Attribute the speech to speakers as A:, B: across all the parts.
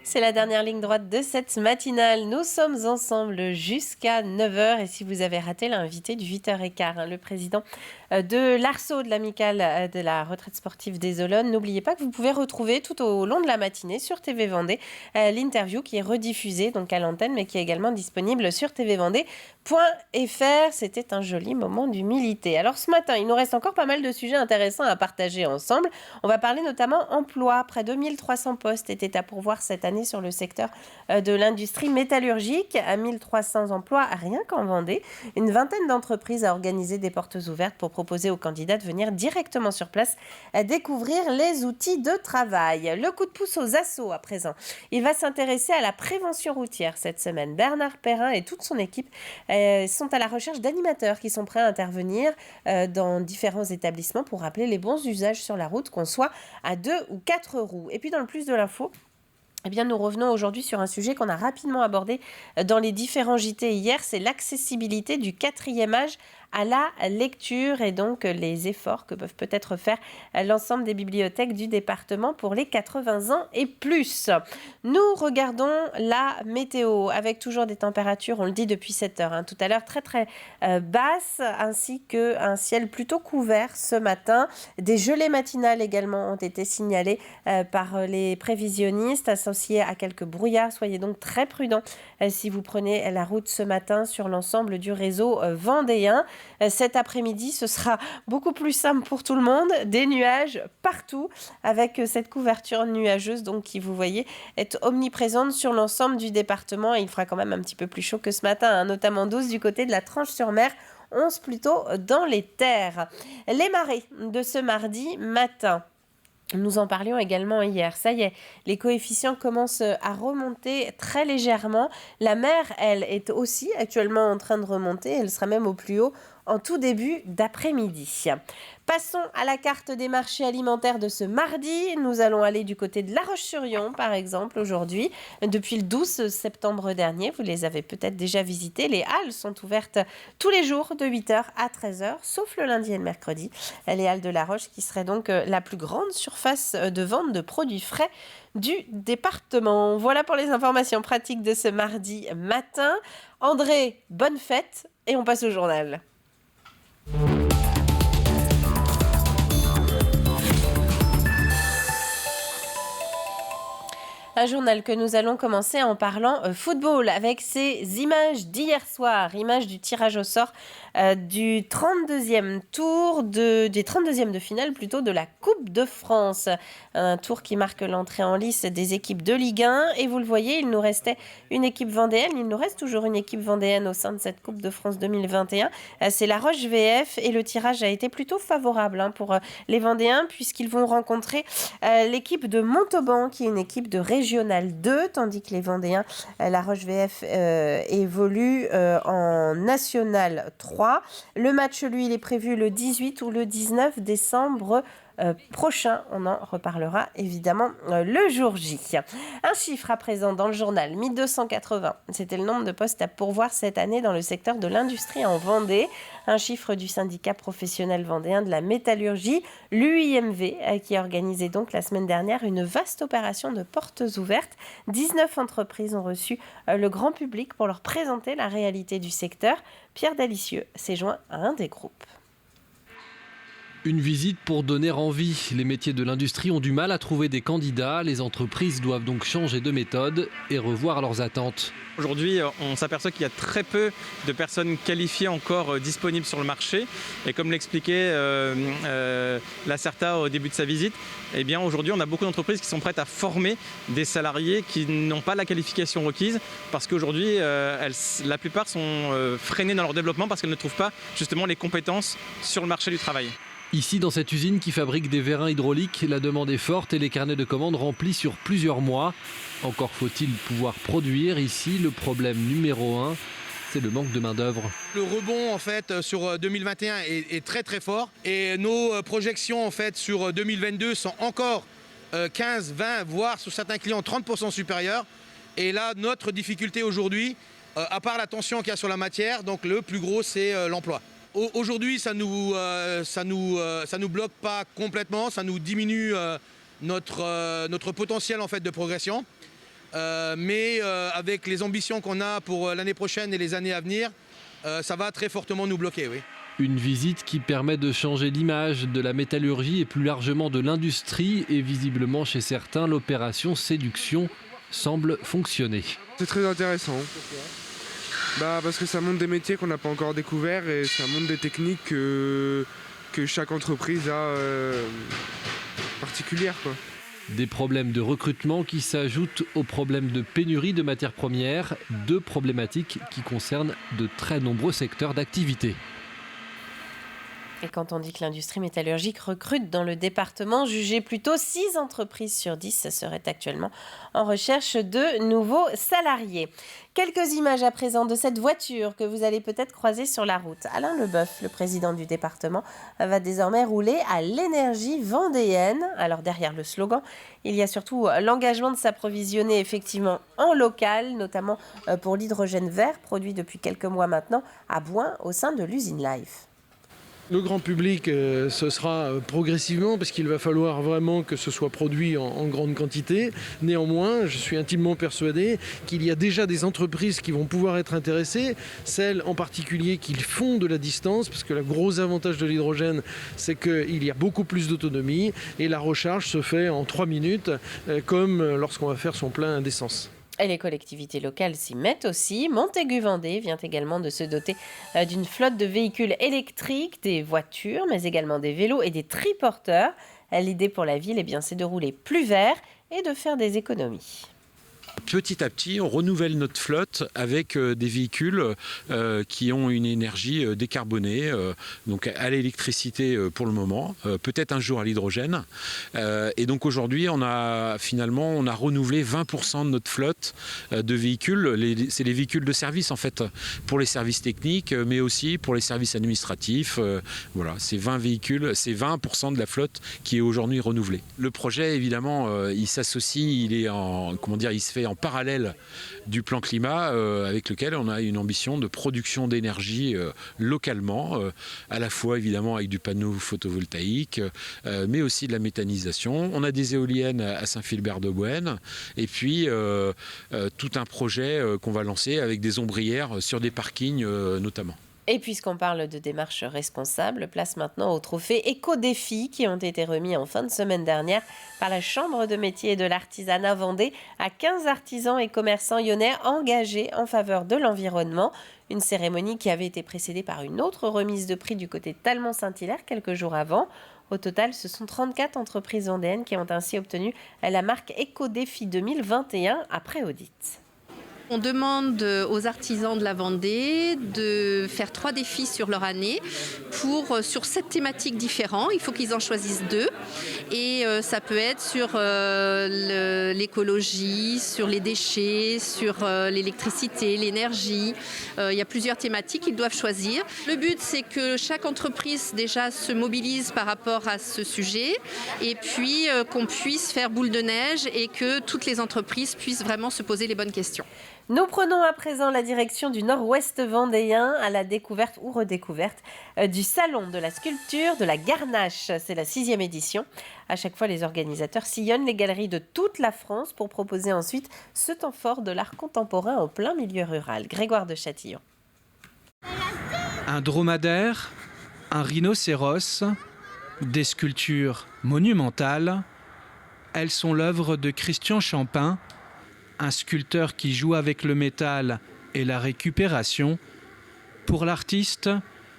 A: C'est la dernière ligne droite de cette matinale. Nous sommes ensemble jusqu'à 9h. Et si vous avez raté l'invité du 8h15, le président de l'ARSO, de l'amicale de la retraite sportive des Olonnes, n'oubliez pas que vous pouvez retrouver tout au long de la matinée sur TV Vendée l'interview qui est rediffusée donc à l'antenne, mais qui est également disponible sur tvvendée.fr. C'était un joli moment d'humilité. Alors ce matin, il nous reste encore pas mal de sujets intéressants à partager ensemble. On va parler notamment emploi. Près de 1300 postes étaient à pourvoir cette année sur le secteur de l'industrie métallurgique. À 1300 emplois rien qu'en Vendée. Une vingtaine d'entreprises a organisé des portes ouvertes pour proposer aux candidats de venir directement sur place à découvrir les outils de travail. Le coup de pouce aux assos à présent. Il va s'intéresser à la prévention routière cette semaine. Bernard Perrin et toute son équipe sont à la recherche d'animateurs qui sont prêts à intervenir dans différents établissements pour rappeler les bons usages sur la route, qu'on soit à 2 ou 4 roues. Et puis dans le plus de l'info, eh bien, nous revenons aujourd'hui sur un sujet qu'on a rapidement abordé dans les différents JT hier, c'est l'accessibilité du 4e âge à la lecture et donc les efforts que peuvent peut-être faire l'ensemble des bibliothèques du département pour les 80 ans et plus. Nous regardons la météo avec toujours des températures, on le dit depuis 7 heures, tout à l'heure très basses, ainsi qu'un ciel plutôt couvert ce matin. Des gelées matinales également ont été signalées par les prévisionnistes associées à quelques brouillards. Soyez donc très prudents si vous prenez la route ce matin sur l'ensemble du réseau vendéen. Cet après-midi, ce sera beaucoup plus simple pour tout le monde. Des nuages partout avec cette couverture nuageuse donc qui, vous voyez, est omniprésente sur l'ensemble du département. Et il fera quand même un petit peu plus chaud que ce matin, notamment 12 du côté de la Tranche-sur-Mer. 11 plutôt dans les terres. Les marées de ce mardi matin. Nous en parlions également hier. Ça y est, les coefficients commencent à remonter très légèrement. La mer, elle, est aussi actuellement en train de remonter. Elle sera même au plus haut en tout début d'après-midi. Passons à la carte des marchés alimentaires de ce mardi. Nous allons aller du côté de La Roche-sur-Yon, par exemple, aujourd'hui. Depuis le 12 septembre dernier, vous les avez peut-être déjà visités. Les halles sont ouvertes tous les jours de 8h à 13h, sauf le lundi et le mercredi. Les halles de La Roche, qui serait donc la plus grande surface de vente de produits frais du département. Voilà pour les informations pratiques de ce mardi matin. André, bonne fête et on passe au journal. Un journal que nous allons commencer en parlant football avec ces images d'hier soir, images du tirage au sort du 32e tour, des 32e de finale plutôt de la Coupe de France. Un tour qui marque l'entrée en lice des équipes de Ligue 1 et vous le voyez, il nous restait une équipe vendéenne, il nous reste toujours une équipe vendéenne au sein de cette Coupe de France 2021. C'est la Roche VF et le tirage a été plutôt favorable pour les Vendéens puisqu'ils vont rencontrer l'équipe de Montauban qui est une équipe de Régional 2, tandis que les Vendéens, la Roche VF évolue en National 3. Le match, lui, il est prévu le 18 ou le 19 décembre prochain. On en reparlera évidemment le jour J. Un chiffre à présent dans le journal, 1280. C'était le nombre de postes à pourvoir cette année dans le secteur de l'industrie en Vendée. Un chiffre du syndicat professionnel vendéen de la métallurgie, l'UIMV, qui a organisé donc la semaine dernière une vaste opération de portes ouvertes. 19 entreprises ont reçu le grand public pour leur présenter la réalité du secteur. Pierre Dalicieux s'est joint à un des groupes.
B: Une visite pour donner envie. Les métiers de l'industrie ont du mal à trouver des candidats. Les entreprises doivent donc changer de méthode et revoir leurs attentes.
C: Aujourd'hui, on s'aperçoit qu'il y a très peu de personnes qualifiées encore disponibles sur le marché. Et comme l'expliquait l'Acerta au début de sa visite, eh bien aujourd'hui, on a beaucoup d'entreprises qui sont prêtes à former des salariés qui n'ont pas la qualification requise parce qu'aujourd'hui, la plupart sont freinées dans leur développement parce qu'elles ne trouvent pas justement les compétences sur le marché du travail.
B: Ici, dans cette usine qui fabrique des vérins hydrauliques, la demande est forte et les carnets de commandes remplis sur plusieurs mois. Encore faut-il pouvoir produire. Ici, le problème numéro 1, c'est le manque de main-d'œuvre.
D: Le rebond en fait sur 2021 est très très fort et nos projections en fait sur 2022 sont encore 15, 20, voire sur certains clients 30% supérieurs. Et là, notre difficulté aujourd'hui, à part la tension qu'il y a sur la matière, donc le plus gros, c'est l'emploi. Aujourd'hui, ça nous bloque pas complètement, ça nous diminue notre potentiel en fait de progression. Mais avec les ambitions qu'on a pour l'année prochaine et les années à venir, ça va très fortement nous bloquer, oui.
B: Une visite qui permet de changer l'image de la métallurgie et plus largement de l'industrie. Et visiblement, chez certains, l'opération séduction semble fonctionner.
E: C'est très intéressant. Parce que ça montre des métiers qu'on n'a pas encore découverts et ça montre des techniques que chaque entreprise a particulières, quoi.
B: Des problèmes de recrutement qui s'ajoutent aux problèmes de pénurie de matières premières, deux problématiques qui concernent de très nombreux secteurs d'activité.
A: Et quand on dit que l'industrie métallurgique recrute dans le département, jugez plutôt 6 entreprises sur 10 seraient actuellement en recherche de nouveaux salariés. Quelques images à présent de cette voiture que vous allez peut-être croiser sur la route. Alain Leboeuf, le président du département, va désormais rouler à l'énergie vendéenne. Alors derrière le slogan, il y a surtout l'engagement de s'approvisionner effectivement en local, notamment pour l'hydrogène vert, produit depuis quelques mois maintenant à Bouin au sein de l'usine Life.
F: Le grand public, ce sera progressivement parce qu'il va falloir vraiment que ce soit produit en grande quantité. Néanmoins, je suis intimement persuadé qu'il y a déjà des entreprises qui vont pouvoir être intéressées, celles en particulier qui font de la distance, parce que le gros avantage de l'hydrogène, c'est qu'il y a beaucoup plus d'autonomie et la recharge se fait en 3 minutes, comme lorsqu'on va faire son plein d'essence.
A: Et les collectivités locales s'y mettent aussi. Montaigu-Vendée vient également de se doter d'une flotte de véhicules électriques, des voitures, mais également des vélos et des triporteurs. L'idée pour la ville, c'est de rouler plus vert et de faire des économies.
G: Petit à petit, on renouvelle notre flotte avec des véhicules qui ont une énergie décarbonée, donc à l'électricité pour le moment, peut-être un jour à l'hydrogène. Et donc aujourd'hui, on a renouvelé 20% de notre flotte de véhicules. C'est les véhicules de service en fait, pour les services techniques, mais aussi pour les services administratifs. Voilà, c'est 20 véhicules, c'est 20% de la flotte qui est aujourd'hui renouvelée. Le projet, évidemment, il s'associe, il se fait en parallèle du plan climat avec lequel on a une ambition de production d'énergie localement, à la fois évidemment avec du panneau photovoltaïque, mais aussi de la méthanisation. On a des éoliennes à Saint-Philbert-de-Bouenne et puis tout un projet qu'on va lancer avec des ombrières sur des parkings notamment.
A: Et puisqu'on parle de démarche responsable, place maintenant aux trophées Éco-Défi qui ont été remis en fin de semaine dernière par la Chambre de métiers et de l'artisanat Vendée à 15 artisans et commerçants lyonnais engagés en faveur de l'environnement. Une cérémonie qui avait été précédée par une autre remise de prix du côté de Talmont-Saint-Hilaire quelques jours avant. Au total, ce sont 34 entreprises vendéennes qui ont ainsi obtenu la marque Éco-Défi 2021 après audit.
H: On demande aux artisans de la Vendée de faire 3 défis sur leur année sur 7 thématiques différentes. Il faut qu'ils en choisissent 2. Et ça peut être sur l'écologie, sur les déchets, sur l'électricité, l'énergie. Il y a plusieurs thématiques qu'ils doivent choisir. Le but, c'est que chaque entreprise déjà se mobilise par rapport à ce sujet et puis qu'on puisse faire boule de neige et que toutes les entreprises puissent vraiment se poser les bonnes questions.
A: Nous prenons à présent la direction du nord-ouest vendéen à la découverte ou redécouverte du Salon de la sculpture de la Garnache. C'est la 6e édition. À chaque fois, les organisateurs sillonnent les galeries de toute la France pour proposer ensuite ce temps fort de l'art contemporain au plein milieu rural. Grégoire de Châtillon.
I: Un dromadaire, un rhinocéros, des sculptures monumentales. Elles sont l'œuvre de Christian Champin, un sculpteur qui joue avec le métal et la récupération. Pour l'artiste,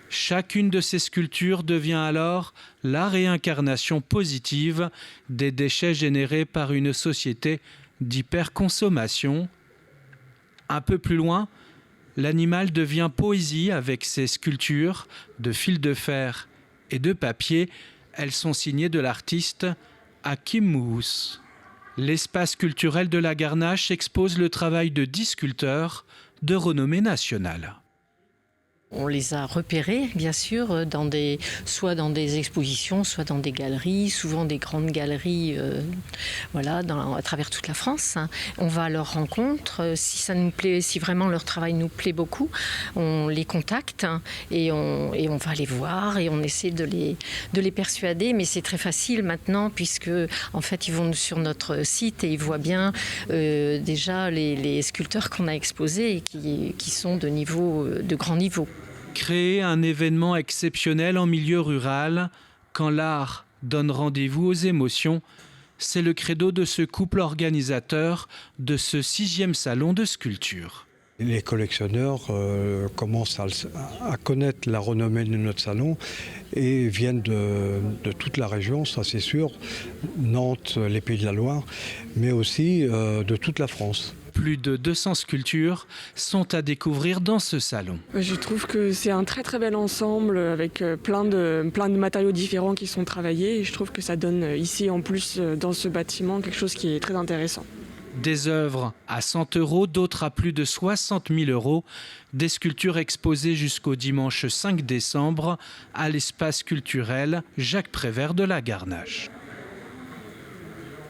I: chacune de ces sculptures devient alors la réincarnation positive des déchets générés par une société d'hyperconsommation. Un peu plus loin, l'animal devient poésie avec ses sculptures de fil de fer et de papier. Elles sont signées de l'artiste Hakim Mouhous. L'espace culturel de la Garnache expose le travail de 10 sculpteurs de renommée nationale.
J: On les a repérés, bien sûr, soit dans des expositions, soit dans des galeries, souvent des grandes galeries à travers toute la France. On va à leur rencontre. Si ça nous plaît, si vraiment leur travail nous plaît beaucoup, on les contacte et on va les voir et on essaie de les persuader. Mais c'est très facile maintenant puisque en fait, ils vont sur notre site et ils voient bien déjà les sculpteurs qu'on a exposés et qui sont de grand niveau.
I: Créer un événement exceptionnel en milieu rural, quand l'art donne rendez-vous aux émotions, c'est le credo de ce couple organisateur de ce 6e salon de sculpture.
K: Les collectionneurs commencent à connaître la renommée de notre salon et viennent de toute la région, ça c'est sûr, Nantes, les Pays de la Loire, mais aussi de toute la France.
I: Plus de 200 sculptures sont à découvrir dans ce salon.
L: Je trouve que c'est un très très bel ensemble avec plein de matériaux différents qui sont travaillés et je trouve que ça donne ici en plus dans ce bâtiment quelque chose qui est très intéressant.
I: Des œuvres à 100 €, d'autres à plus de 60 000 €. Des sculptures exposées jusqu'au dimanche 5 décembre à l'espace culturel Jacques Prévert de la Garnache.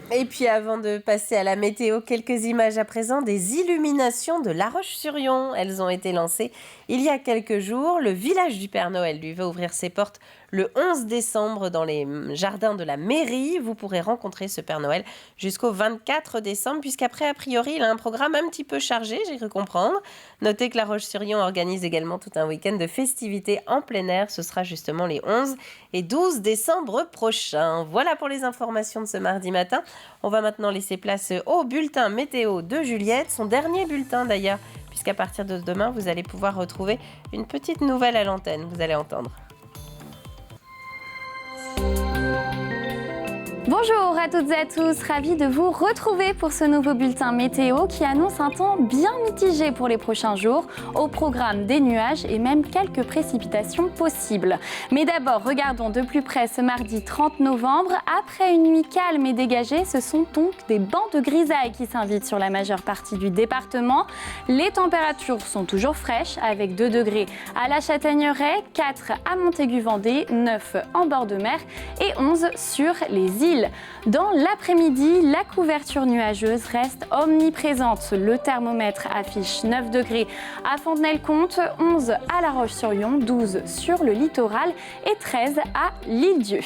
A: Et puis avant de passer à la météo, quelques images à présent des illuminations de La Roche-sur-Yon. Elles ont été lancées il y a quelques jours. Le village du Père Noël lui va ouvrir ses portes le 11 décembre dans les jardins de la mairie. Vous pourrez rencontrer ce Père Noël jusqu'au 24 décembre, puisqu'après, a priori, il a un programme un petit peu chargé, j'ai cru comprendre. Notez que La Roche-sur-Yon organise également tout un week-end de festivités en plein air. Ce sera justement les 11 et 12 décembre prochains. Voilà pour les informations de ce mardi matin. On va maintenant laisser place au bulletin météo de Juliette, son dernier bulletin d'ailleurs, puisqu'à partir de demain, vous allez pouvoir retrouver une petite nouvelle à l'antenne. Vous allez entendre.
M: Bonjour à toutes et à tous, ravie de vous retrouver pour ce nouveau bulletin météo qui annonce un temps bien mitigé pour les prochains jours, au programme des nuages et même quelques précipitations possibles. Mais d'abord, regardons de plus près ce mardi 30 novembre. Après une nuit calme et dégagée, ce sont donc des bancs de grisaille qui s'invitent sur la majeure partie du département. Les températures sont toujours fraîches avec 2 degrés à la Châtaigneraie, 4 à Montaigu-Vendée, 9 en bord de mer et 11 sur les îles. Dans l'après-midi, la couverture nuageuse reste omniprésente. Le thermomètre affiche 9 degrés à Fontenay-le-Comte, 11 à La Roche-sur-Yon, 12 sur le littoral et 13 à l'Île-Dieu.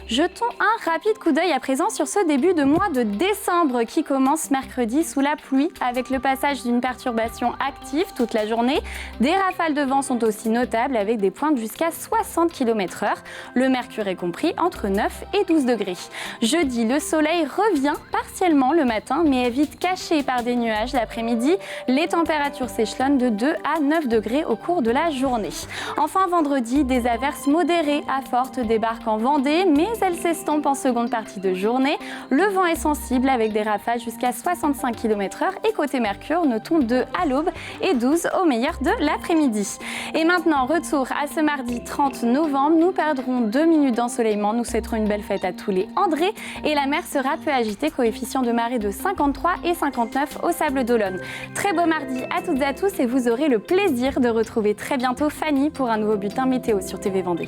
M: Jetons un rapide coup d'œil à présent sur ce début de mois de décembre qui commence mercredi sous la pluie avec le passage d'une perturbation active toute la journée. Des rafales de vent sont aussi notables avec des pointes jusqu'à 60 km/h. Le mercure est compris entre 9 et 12 degrés. Jeudi, le soleil revient partiellement le matin, mais est vite caché par des nuages l'après-midi. Les températures s'échelonnent de 2 à 9 degrés au cours de la journée. Enfin, vendredi, des averses modérées à fortes débarquent en Vendée, mais elles s'estompent en seconde partie de journée. Le vent est sensible avec des rafales jusqu'à 65 km/h et côté mercure, notons 2 à l'aube et 12 au meilleur de l'après-midi. Et maintenant, retour à ce mardi 30 novembre. Nous perdrons 2 minutes d'ensoleillement. Nous souhaiterons une belle fête à tous les André. Et la mer sera peu agitée, coefficient de marée de 53 et 59 au Sable d'Olonne. Très beau mardi à toutes et à tous et vous aurez le plaisir de retrouver très bientôt Fanny pour un nouveau bulletin météo sur TV Vendée.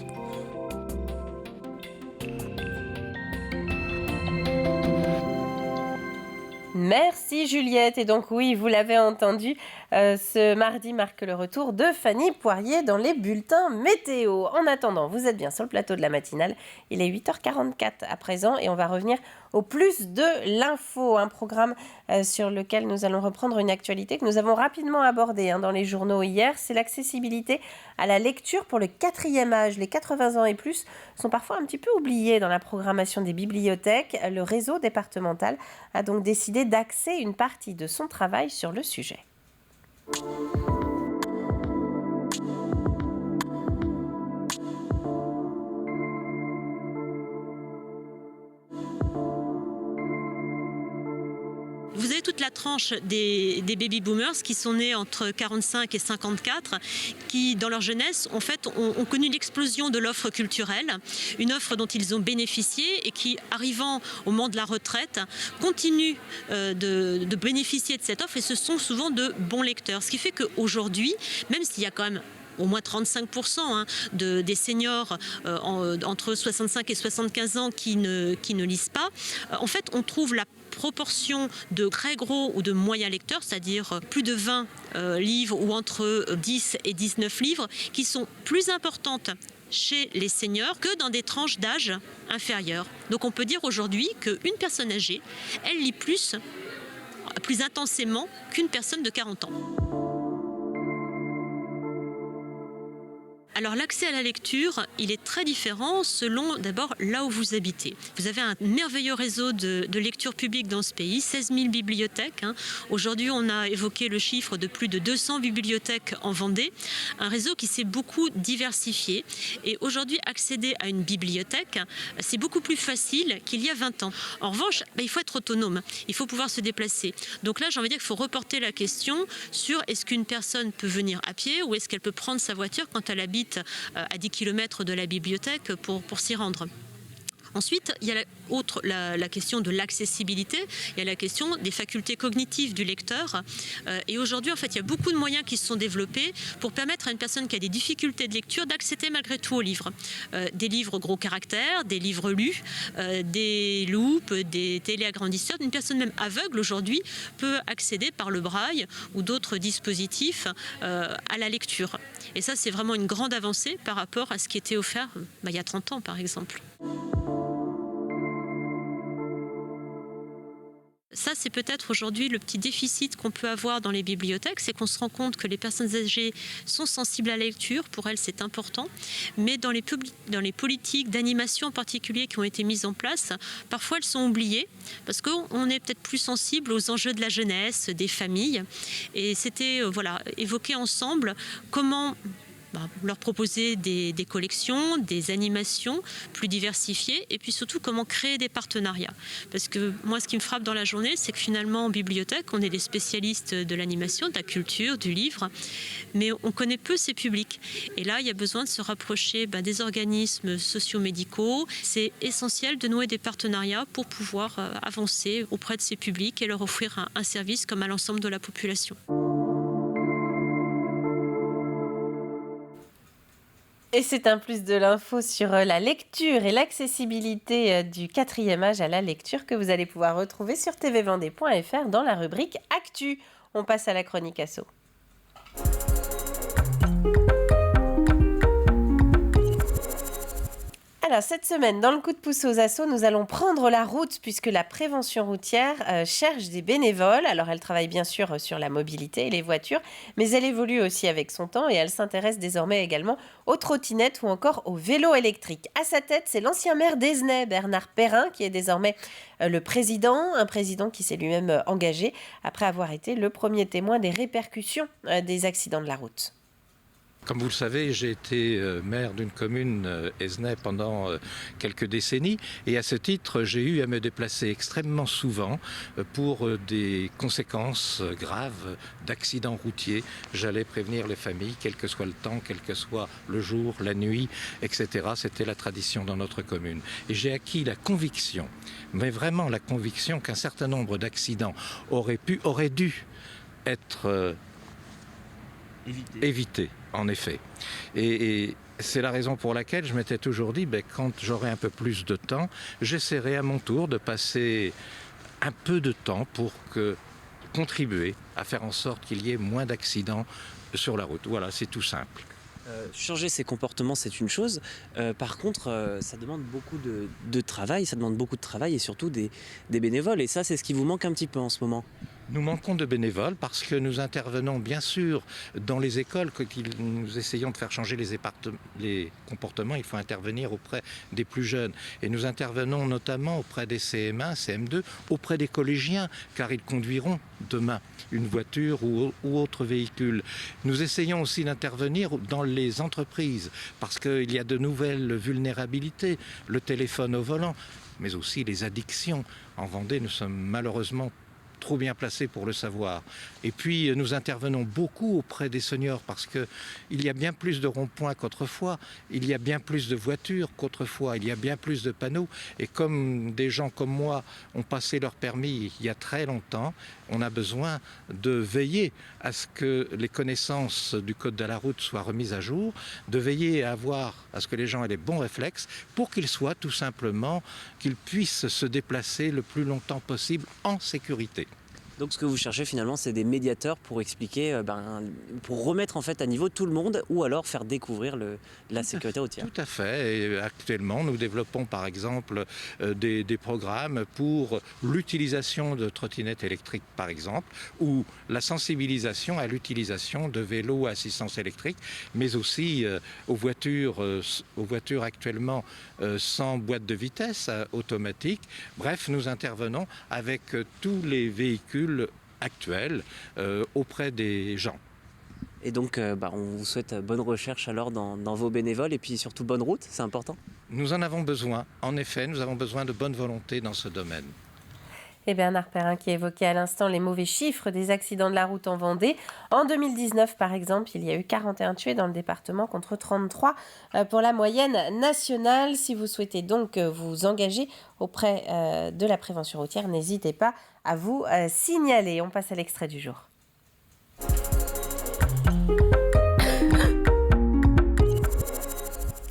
A: Merci Juliette. Et donc oui, vous l'avez entendu, ce mardi marque le retour de Fanny Poirier dans les bulletins météo. En attendant, vous êtes bien sur le plateau de la matinale. Il est 8h44 à présent et on va revenir au plus de l'info, un programme sur lequel nous allons reprendre une actualité que nous avons rapidement abordée dans les journaux hier. C'est l'accessibilité à la lecture pour le 4e âge. Les 80 ans et plus sont parfois un petit peu oubliés dans la programmation des bibliothèques. Le réseau départemental a donc décidé d'axer une partie de son travail sur le sujet.
N: Vous avez toute la tranche des baby-boomers qui sont nés entre 45 et 54, qui, dans leur jeunesse, en fait, ont connu l'explosion de l'offre culturelle, une offre dont ils ont bénéficié et qui, arrivant au moment de la retraite, continuent de bénéficier de cette offre et ce sont souvent de bons lecteurs. Ce qui fait qu'aujourd'hui, même s'il y a quand même au moins 35% des seniors entre 65 et 75 ans qui ne lisent pas. En fait, on trouve la proportion de très gros ou de moyens lecteurs, c'est-à-dire plus de 20 livres ou entre 10 et 19 livres, qui sont plus importantes chez les seniors que dans des tranches d'âge inférieures. Donc on peut dire aujourd'hui qu'une personne âgée, elle lit plus intensément qu'une personne de 40 ans. Alors l'accès à la lecture, il est très différent selon d'abord là où vous habitez. Vous avez un merveilleux réseau de lecture publique dans ce pays, 16 000 bibliothèques. Aujourd'hui, on a évoqué le chiffre de plus de 200 bibliothèques en Vendée, un réseau qui s'est beaucoup diversifié. Et aujourd'hui, accéder à une bibliothèque, c'est beaucoup plus facile qu'il y a 20 ans. En revanche, il faut être autonome, il faut pouvoir se déplacer. Donc là, j'ai envie de dire qu'il faut reporter la question sur est-ce qu'une personne peut venir à pied ou est-ce qu'elle peut prendre sa voiture quand elle habite à 10 km de la bibliothèque pour s'y rendre. Ensuite, il y a la question de l'accessibilité, il y a la question des facultés cognitives du lecteur. Et aujourd'hui, en fait, il y a beaucoup de moyens qui se sont développés pour permettre à une personne qui a des difficultés de lecture d'accéder malgré tout aux livres. Des livres gros caractères, des livres lus, des loupes, des téléagrandisseurs. Une personne même aveugle aujourd'hui peut accéder par le braille ou d'autres dispositifs à la lecture. Et ça, c'est vraiment une grande avancée par rapport à ce qui était offert il y a 30 ans, par exemple. Ça, c'est peut-être aujourd'hui le petit déficit qu'on peut avoir dans les bibliothèques, c'est qu'on se rend compte que les personnes âgées sont sensibles à la lecture, pour elles c'est important, mais dans les politiques d'animation en particulier qui ont été mises en place, parfois elles sont oubliées, parce qu'on est peut-être plus sensible aux enjeux de la jeunesse, des familles, et c'était évoquer ensemble comment leur proposer des collections, des animations plus diversifiées et puis surtout comment créer des partenariats. Parce que moi, ce qui me frappe dans la journée, c'est que finalement en bibliothèque, on est des spécialistes de l'animation, de la culture, du livre, mais on connaît peu ces publics. Et là, il y a besoin de se rapprocher des organismes socio-médicaux. C'est essentiel de nouer des partenariats pour pouvoir avancer auprès de ces publics et leur offrir un service comme à l'ensemble de la population.
A: Et c'est un plus de l'info sur la lecture et l'accessibilité du 4e âge à la lecture que vous allez pouvoir retrouver sur tvvendée.fr dans la rubrique Actu. On passe à la chronique asso. Alors, cette semaine, dans le coup de pouce aux assos, nous allons prendre la route puisque la prévention routière cherche des bénévoles. Alors, elle travaille bien sûr sur la mobilité et les voitures, mais elle évolue aussi avec son temps et elle s'intéresse désormais également aux trottinettes ou encore aux vélos électriques. À sa tête, c'est l'ancien maire d'Aizenay, Bernard Perrin, qui est désormais le président, un président qui s'est lui-même engagé après avoir été le premier témoin des répercussions des accidents de la route.
O: Comme vous le savez, j'ai été maire d'une commune, Aizenay, pendant quelques décennies. Et à ce titre, j'ai eu à me déplacer extrêmement souvent pour des conséquences graves d'accidents routiers. J'allais prévenir les familles, quel que soit le temps, quel que soit le jour, la nuit, etc. C'était la tradition dans notre commune. Et j'ai acquis la conviction, mais vraiment la conviction qu'un certain nombre d'accidents auraient dû être éviter, en effet. Et c'est la raison pour laquelle je m'étais toujours dit, quand j'aurai un peu plus de temps, j'essaierai à mon tour de passer un peu de temps pour contribuer à faire en sorte qu'il y ait moins d'accidents sur la route. Voilà, c'est tout simple.
P: Changer ses comportements, c'est une chose. Par contre, ça demande beaucoup de travail, et surtout des bénévoles. Et ça, c'est ce qui vous manque un petit peu en ce moment.
O: Nous manquons de bénévoles parce que nous intervenons bien sûr dans les écoles, quand nous essayons de faire changer les comportements, il faut intervenir auprès des plus jeunes. Et nous intervenons notamment auprès des CM1, CM2, auprès des collégiens, car ils conduiront demain une voiture ou autre véhicule. Nous essayons aussi d'intervenir dans les entreprises parce qu'il y a de nouvelles vulnérabilités, le téléphone au volant, mais aussi les addictions. En Vendée, nous sommes malheureusement trop bien placés pour le savoir. Et puis nous intervenons beaucoup auprès des seniors parce qu'il y a bien plus de ronds-points qu'autrefois, il y a bien plus de voitures qu'autrefois, il y a bien plus de panneaux. Et comme des gens comme moi ont passé leur permis il y a très longtemps, on a besoin de veiller à ce que les connaissances du code de la route soient remises à jour, de veiller à ce que les gens aient les bons réflexes pour qu'ils soient tout simplement, qu'ils puissent se déplacer le plus longtemps possible en sécurité.
P: Donc ce que vous cherchez finalement, c'est des médiateurs pour expliquer, pour remettre en fait à niveau tout le monde ou alors faire découvrir la sécurité routière.
O: Tout à fait. Et actuellement, nous développons par exemple des programmes pour l'utilisation de trottinettes électriques par exemple, ou la sensibilisation à l'utilisation de vélos à assistance électrique, mais aussi aux voitures actuellement sans boîte de vitesse automatique. Bref, nous intervenons avec tous les véhicules actuels auprès des gens.
P: Et donc, on vous souhaite bonne recherche alors dans vos bénévoles et puis surtout bonne route, c'est important.
O: Nous en avons besoin. En effet, nous avons besoin de bonne volonté dans ce domaine.
A: Et Bernard Perrin qui évoquait à l'instant les mauvais chiffres des accidents de la route en Vendée. En 2019, par exemple, il y a eu 41 tués dans le département contre 33 pour la moyenne nationale. Si vous souhaitez donc vous engager auprès de la prévention routière, n'hésitez pas à vous signaler. On passe à l'extrait du jour.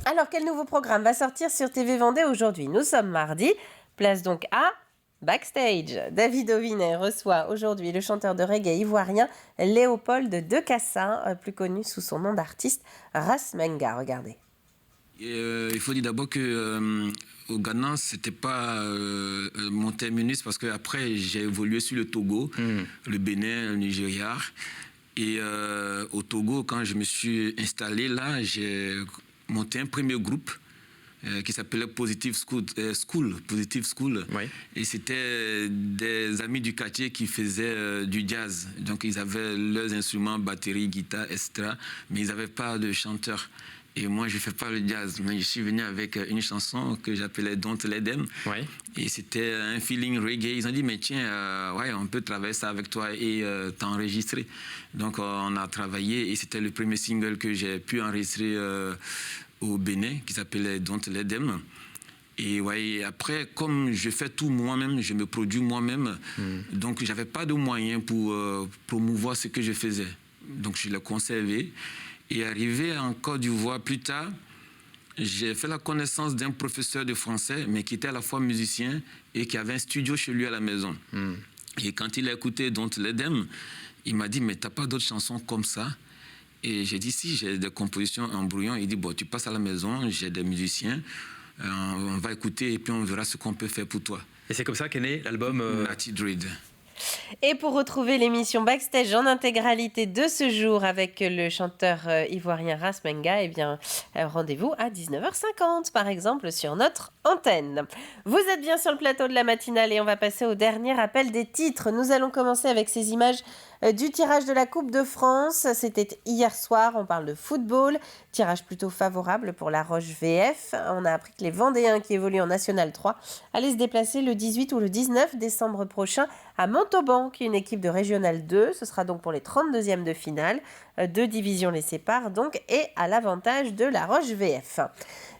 A: Alors, quel nouveau programme va sortir sur TV Vendée aujourd'hui ? Nous sommes mardi, place donc à Backstage. David Ovinet reçoit aujourd'hui le chanteur de reggae ivoirien Léopold de Cassa, plus connu sous son nom d'artiste Ras Menga. Regardez.
Q: Il faut dire d'abord que au Ghana, c'était pas mon terminus parce que après j'ai évolué sur le Togo, le Bénin, le Nigeria. Et au Togo, quand je me suis installé là, j'ai monté un premier groupe qui s'appelait Positive School. Oui. Et c'était des amis du quartier qui faisaient du jazz. Donc ils avaient leurs instruments, batterie, guitare, etc. Mais ils n'avaient pas de chanteur. Et moi, je ne fais pas le jazz, mais je suis venu avec une chanson que j'appelais Don't Let Them. Oui. Et c'était un feeling reggae. Ils ont dit, mais tiens, on peut travailler ça avec toi et t'enregistrer. Donc on a travaillé et c'était le premier single que j'ai pu enregistrer au Bénin, qui s'appelait Don't Let Them. Et après, comme je fais tout moi-même, je me produis moi-même, donc je n'avais pas de moyens pour promouvoir ce que je faisais. Donc je l'ai conservé. Et arrivé en Côte d'Ivoire plus tard, j'ai fait la connaissance d'un professeur de français, mais qui était à la fois musicien et qui avait un studio chez lui à la maison. Et quand il a écouté Don't Let Them, il m'a dit, mais t'as pas d'autres chansons comme ça ? Et j'ai dit, si, j'ai des compositions en brouillon. Il dit, bon, tu passes à la maison, j'ai des musiciens, on va écouter et puis on verra ce qu'on peut faire pour toi.
R: Et c'est comme ça qu'est né l'album
Q: Natty Dread.
A: Et pour retrouver l'émission Backstage en intégralité de ce jour avec le chanteur ivoirien Ras Menga, eh bien, rendez-vous à 19h50 par exemple sur notre antenne. Vous êtes bien sur le plateau de la matinale et on va passer au dernier rappel des titres. Nous allons commencer avec ces images du tirage de la Coupe de France. C'était hier soir, on parle de football. Tirage plutôt favorable pour la Roche VF. On a appris que les Vendéens qui évoluent en National 3 allaient se déplacer le 18 ou le 19 décembre prochain à Montauban, qui est une équipe de Régional 2. Ce sera donc pour les 32e de finale. 2 divisions les séparent donc et à l'avantage de la Roche VF.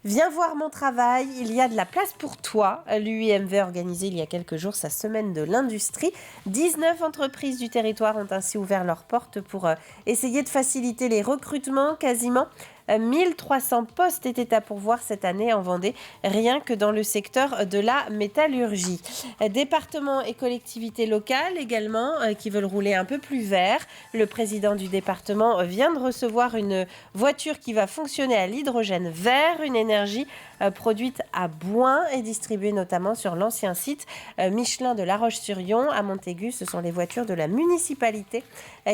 A: Viens voir mon travail, il y a de la place pour toi. L'UIMV a organisé il y a quelques jours sa semaine de l'industrie. 19 entreprises du territoire ont ainsi ouvert leurs portes pour essayer de faciliter les recrutements. Quasiment 1300 postes étaient à pourvoir cette année en Vendée, rien que dans le secteur de la métallurgie. Départements et collectivités locales également qui veulent rouler un peu plus vert. Le président du département vient de recevoir une voiture qui va fonctionner à l'hydrogène vert, une énergie produite à Bouin et distribuée notamment sur l'ancien site Michelin de La Roche-sur-Yon à Montaigu. Ce sont les voitures de la municipalité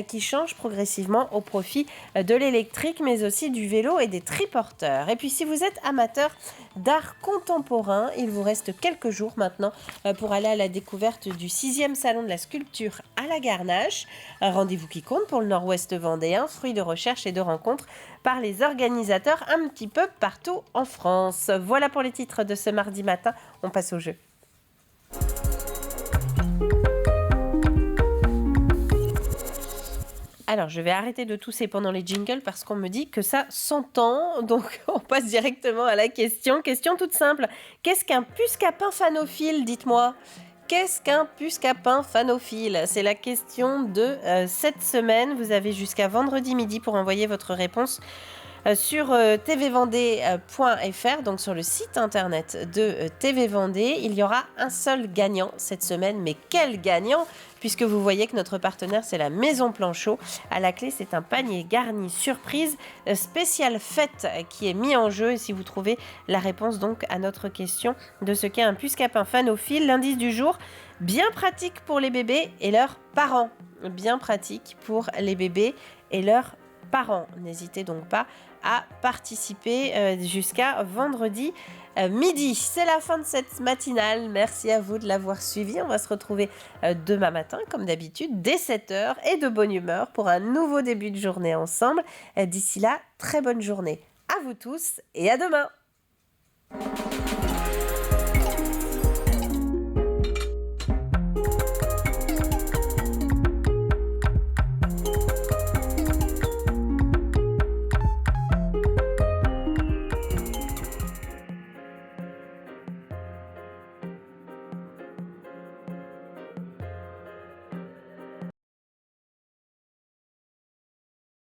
A: qui changent progressivement au profit de l'électrique, mais aussi du vélo et des triporteurs. Et puis si vous êtes amateur d'art contemporain, il vous reste quelques jours maintenant pour aller à la découverte du 6e salon de la sculpture à la Garnache. Un rendez-vous qui compte pour le nord-ouest vendéen, fruit de recherche et de rencontres par les organisateurs un petit peu partout en France. Voilà pour les titres de ce mardi matin. On passe au jeu. Alors, je vais arrêter de tousser pendant les jingles parce qu'on me dit que ça s'entend. Donc, on passe directement à la question. Question toute simple. Qu'est-ce qu'un puce-capin phanophile, dites-moi? Qu'est-ce qu'un puce-capin phanophile? C'est la question de cette semaine. Vous avez jusqu'à vendredi midi pour envoyer votre réponse sur tvvendée.fr, donc sur le site internet de TV Vendée. Il y aura un seul gagnant cette semaine, mais quel gagnant, puisque vous voyez que notre partenaire, c'est la Maison Planchot. À la clé, c'est un panier garni surprise spécial fête qui est mis en jeu. Et si vous trouvez la réponse donc à notre question de ce qu'est un puce-capin phanophile, l'indice du jour, bien pratique pour les bébés et leurs parents. Bien pratique pour les bébés et leurs parents. N'hésitez donc pas à participer jusqu'à vendredi midi. C'est la fin de cette matinale. Merci à vous de l'avoir suivi. On va se retrouver demain matin, comme d'habitude, dès 7h et de bonne humeur pour un nouveau début de journée ensemble. D'ici là, très bonne journée à vous tous et à demain.